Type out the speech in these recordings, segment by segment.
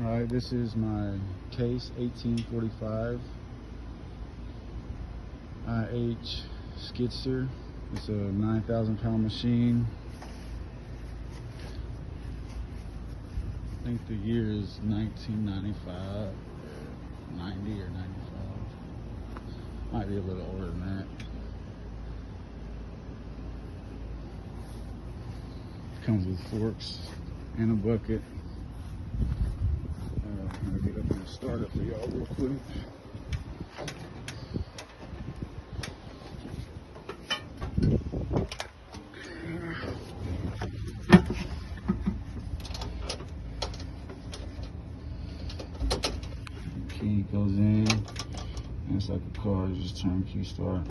Alright, this is my Case 1845 IH skidster. It's a 9,000 pound machine. I think the year is 1995, 90 or 95. Might be a little older than that. Comes with forks and a bucket. I'm gonna get up and start it for y'all real quick. Key goes in, and it's like a car, just turn key start.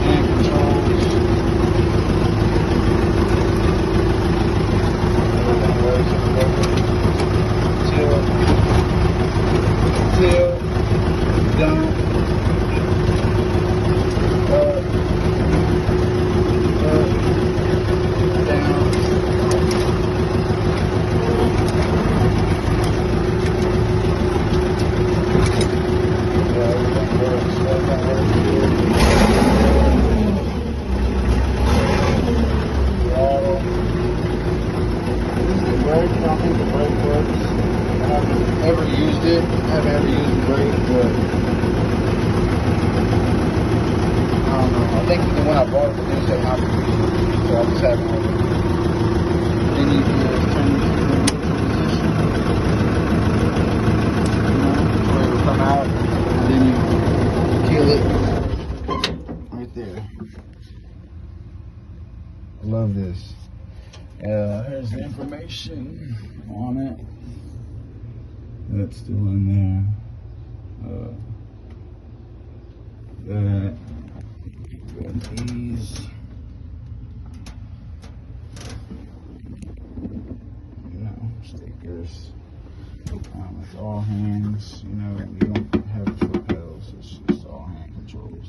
And controls. Tilt, dump, up, down. Ever used it? Haven't ever used the brake, but I don't know. I think even when I bought it, they said how to use it, so I just haven't heard it. Then you can turn it into a position, where it will come out, and then you kill it right there. I love this. Here's the information on it. That's still in there. These. Stickers. It's all hands. You know, you don't have foot pedals. It's just all hand controls.